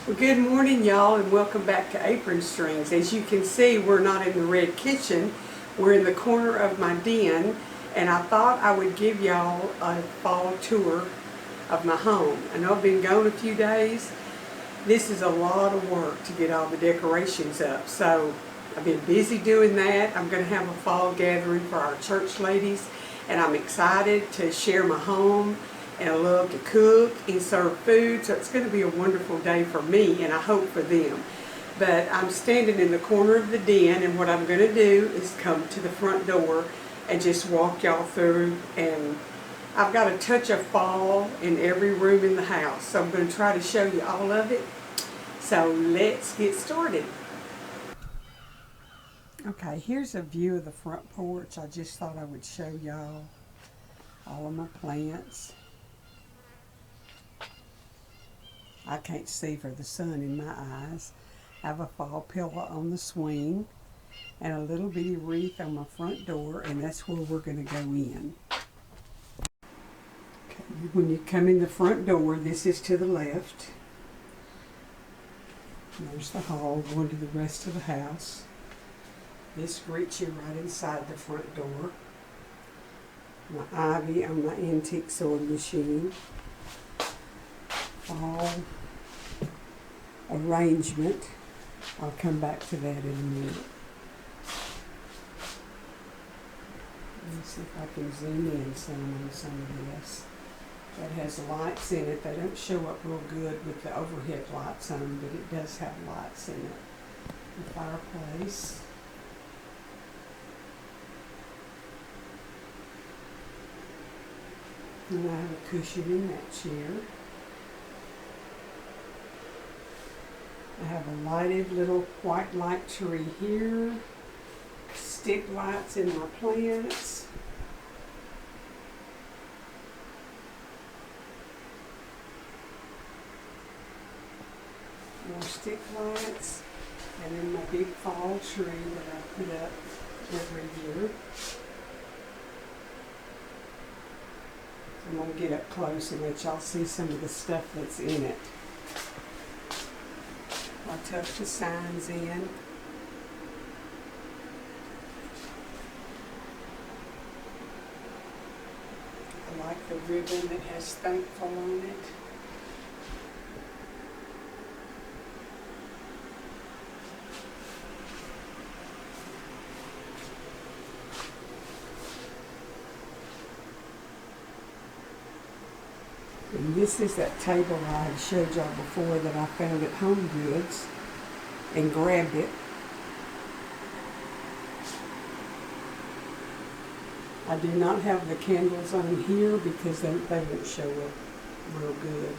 Well, good morning, y'all, and welcome back to Apron Strings. As you can see, we're not in the red kitchen. We're in the corner of my den, and I thought I would give y'all a fall tour of my home. I know I've been gone a few days. This is a lot of work to get all the decorations up, so I've been busy doing that. I'm going to have a fall gathering for our church ladies, and I'm excited to share my home. And I love to cook and serve food, so it's going to be a wonderful day for me, and I hope for them. But I'm standing in the corner of the den, and what I'm going to do is come to the front door and just walk y'all through. And I've got a touch of fall in every room in the house, so I'm going to try to show you all of it. So let's get started. Okay, here's a view of the front porch. I just thought I would show y'all all of my plants. I can't see for the sun in my eyes. I have a fall pillow on the swing and a little bitty wreath on my front door, and that's where we're going to go in. Okay, when you come in the front door, this is to the left. There's the hall going to the rest of the house. This greets you right inside the front door. My ivy on my antique sewing machine. Fall arrangement. I'll come back to that in a minute. Let me see if I can zoom in some on some of this. That has lights in it. They don't show up real good with the overhead lights on, but it does have lights in it. The fireplace. And I have a cushion in that chair. I have a lighted little white light tree here, stick lights in my plants, more stick lights, and then my big fall tree that I put up every year. I'm going to get up close and let y'all see some of the stuff that's in it. I tuck the signs in. I like the ribbon that has thankful on it. And this is that table I had showed y'all before that I found at Home Goods and grabbed it. I do not have the candles on here because they won't show up real good.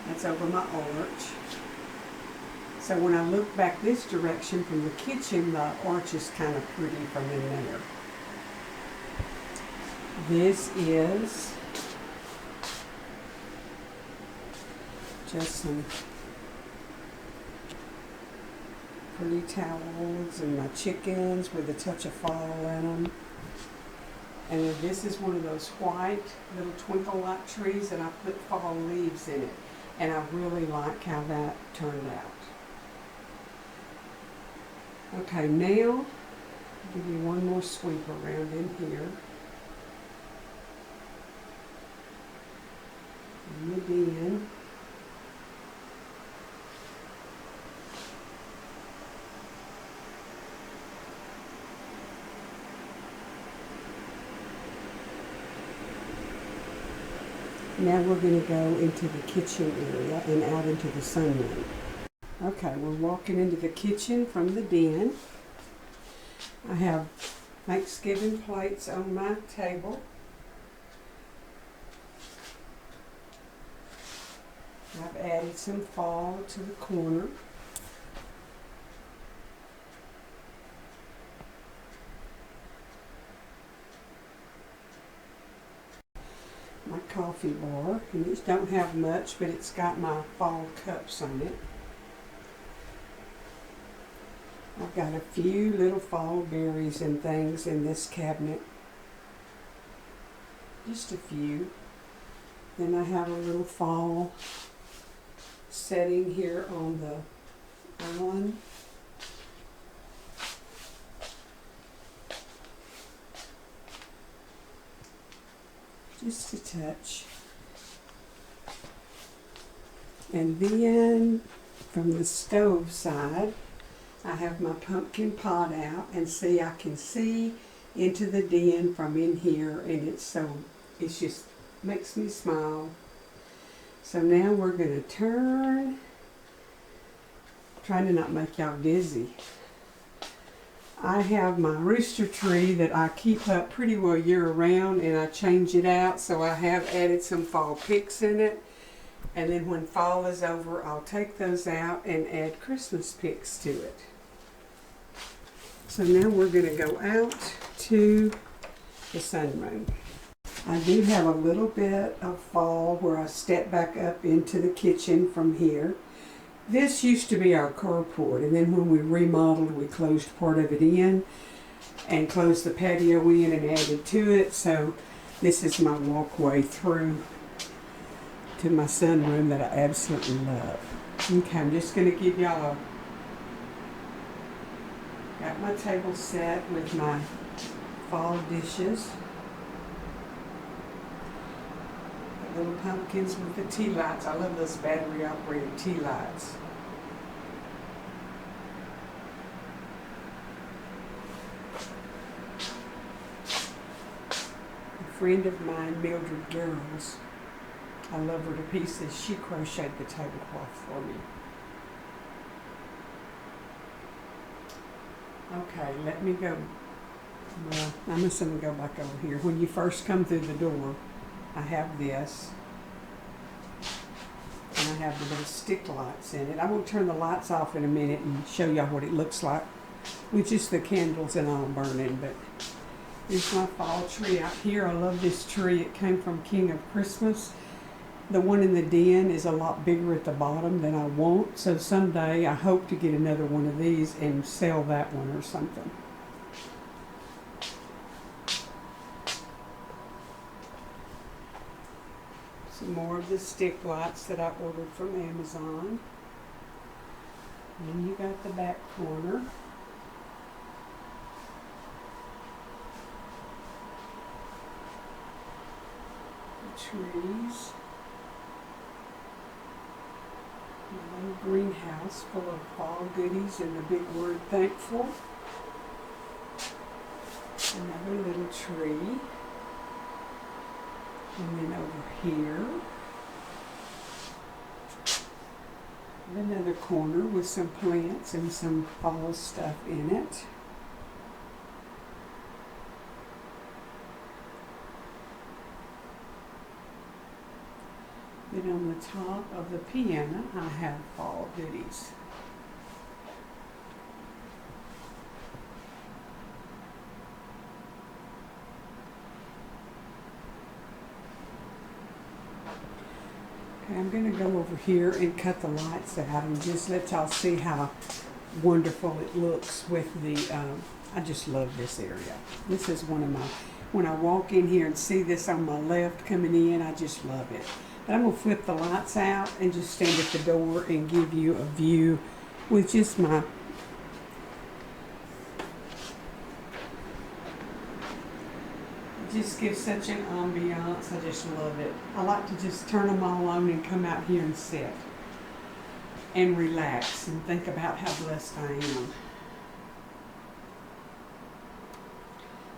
That's over my arch. So when I look back this direction from the kitchen, the arch is kind of pretty from in there. This is just some pretty towels and my chickens with a touch of fall in them. And then this is one of those white little twinkle light trees and I put fall leaves in it. And I really like how that turned out. Okay, now I'll give you one more sweep around in here. In the den. Now we're going to go into the kitchen area and out into the sunroom. Okay, we're walking into the kitchen from the den. I have Thanksgiving plates on my table. I've added some fall to the corner. My coffee bar, and it don't have much, but it's got my fall cups on it. I've got a few little fall berries and things in this cabinet. Just a few. Then I have a little fall setting here on the island. Just a touch. And then from the stove side, I have my pumpkin pot out, and see, I can see into the den from in here, and it's just makes me smile. So now we're going to turn, trying to not make y'all dizzy. I have my rooster tree that I keep up pretty well year round, and I change it out, so I have added some fall picks in it. And then when fall is over, I'll take those out and add Christmas picks to it. So now we're going to go out to the sunroom. I do have a little bit of fall where I step back up into the kitchen from here. This used to be our carport, and then when we remodeled, we closed part of it in and closed the patio in and added to it. So this is my walkway through to my sunroom that I absolutely love. Okay, I'm just going to give y'all got my table set with my fall dishes. Little pumpkins with the tea lights. I love those battery operated tea lights. A friend of mine, Mildred Girls, I love her to pieces. She crocheted the tablecloth for me. Okay, let me go. Well, I'm just going to go back over here. When you first come through the door, I have this, and I have the little stick lights in it. I'm going to turn the lights off in a minute and show y'all what it looks like with just the candles and all burning. But here's my fall tree out here. I love this tree. It came from King of Christmas. The one in the den is a lot bigger at the bottom than I want, so someday I hope to get another one of these and sell that one or something. Some more of the stick lights that I ordered from Amazon. And then you got the back corner. The trees. A little greenhouse full of fall goodies and the big word thankful. Another little tree. And then over here, another corner with some plants and some fall stuff in it. Then on the top of the piano, I have fall goodies. Okay, I'm going to go over here and cut the lights out and just let y'all see how wonderful it looks with the, I just love this area. This is one of my, when I walk in here and see this on my left coming in, I just love it. But I'm going to flip the lights out and just stand at the door and give you a view with just my just gives such an ambiance. I just love it. I like to just turn them all on and come out here and sit and relax and think about how blessed I am.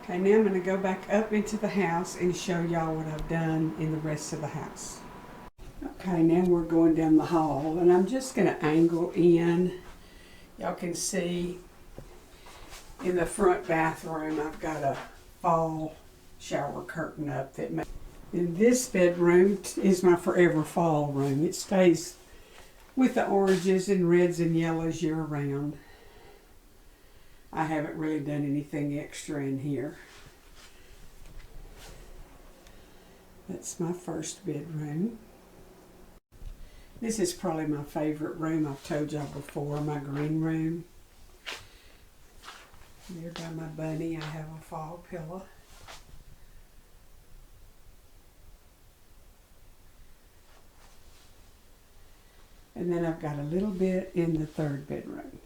Okay, now I'm going to go back up into the house and show y'all what I've done in the rest of the house. Okay, now we're going down the hall, and I'm just going to angle in. Y'all can see in the front bathroom I've got a fall shower curtain up that makes. And this bedroom is my forever fall room. It stays with the oranges and reds and yellows year round. I haven't really done anything extra in here. That's my first bedroom. This is probably my favorite room. I've told y'all before, my green room. There by my bunny, I have a fall pillow. And And then I've got a little bit in the third bedroom.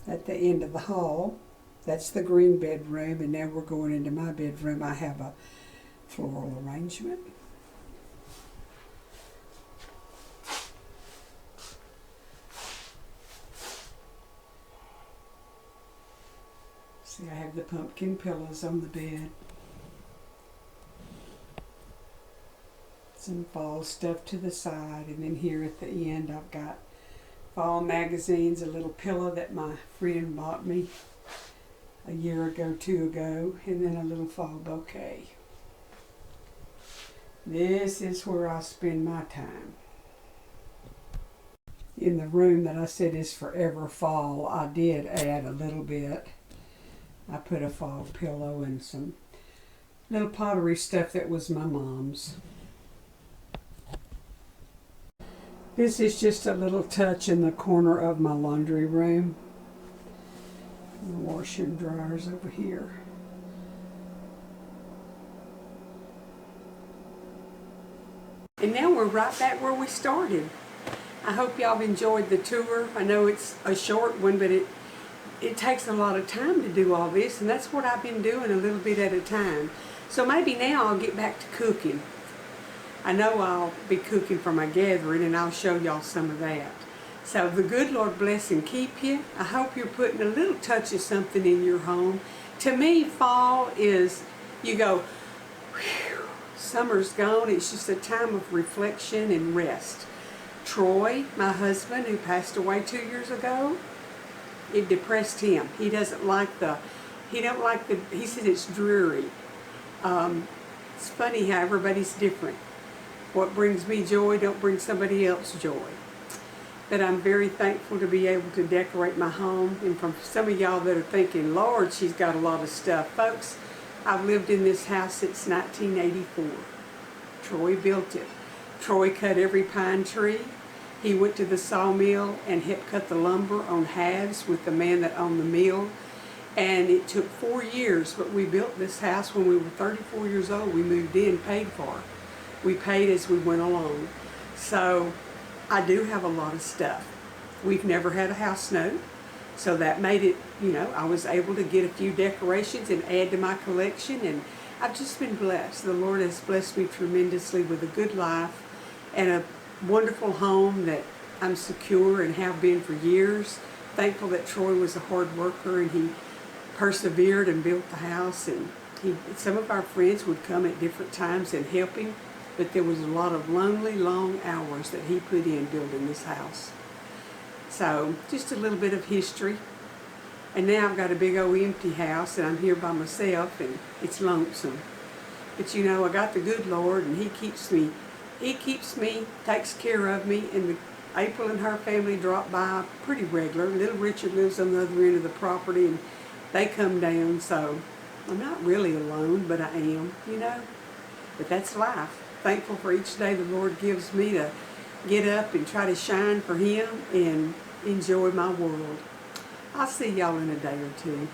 At the end of the hall, that's the green bedroom, and now we're going into my bedroom. I have a floral arrangement. See, I have the pumpkin pillows on the bed. Some fall stuff to the side, and then here at the end I've got fall magazines, a little pillow that my friend bought me a year ago, 2 ago, and then a little fall bouquet. This is where I spend my time. In the room that I said is forever fall, I did add a little bit. I put a fall pillow and some little pottery stuff that was my mom's. This is just a little touch in the corner of my laundry room. The washer and dryer's over here. And now we're right back where we started. I hope y'all have enjoyed the tour. I know it's a short one, but it takes a lot of time to do all this, and that's what I've been doing, a little bit at a time. So maybe now I'll get back to cooking. I know I'll be cooking for my gathering, and I'll show y'all some of that. So the good Lord bless and keep you. I hope you're putting a little touch of something in your home. To me, fall is, you go, whew, summer's gone. It's just a time of reflection and rest. Troy, my husband, who passed away 2 years ago, it depressed him. He doesn't like he said it's dreary. It's funny how everybody's different. What brings me joy don't bring somebody else joy. But I'm very thankful to be able to decorate my home. And from some of y'all that are thinking, Lord, she's got a lot of stuff. Folks, I've lived in this house since 1984. Troy built it. Troy cut every pine tree. He went to the sawmill and helped cut the lumber on halves with the man that owned the mill. And it took 4 years, but we built this house when we were 34 years old. We moved in, paid for. We paid as we went along. So I do have a lot of stuff. We've never had a house note, so that made it, I was able to get a few decorations and add to my collection, and I've just been blessed. The Lord has blessed me tremendously with a good life and a wonderful home that I'm secure and have been for years. Thankful that Troy was a hard worker and he persevered and built the house, and some of our friends would come at different times and help him. But there was a lot of lonely, long hours that he put in building this house. So, just a little bit of history. And now I've got a big old empty house, and I'm here by myself, and it's lonesome. But I got the good Lord, and He keeps me, takes care of me, and April and her family drop by pretty regular. Little Richard lives on the other end of the property, and they come down, so I'm not really alone, but I am, But that's life. Thankful for each day the Lord gives me to get up and try to shine for Him and enjoy my world. I'll see y'all in a day or two.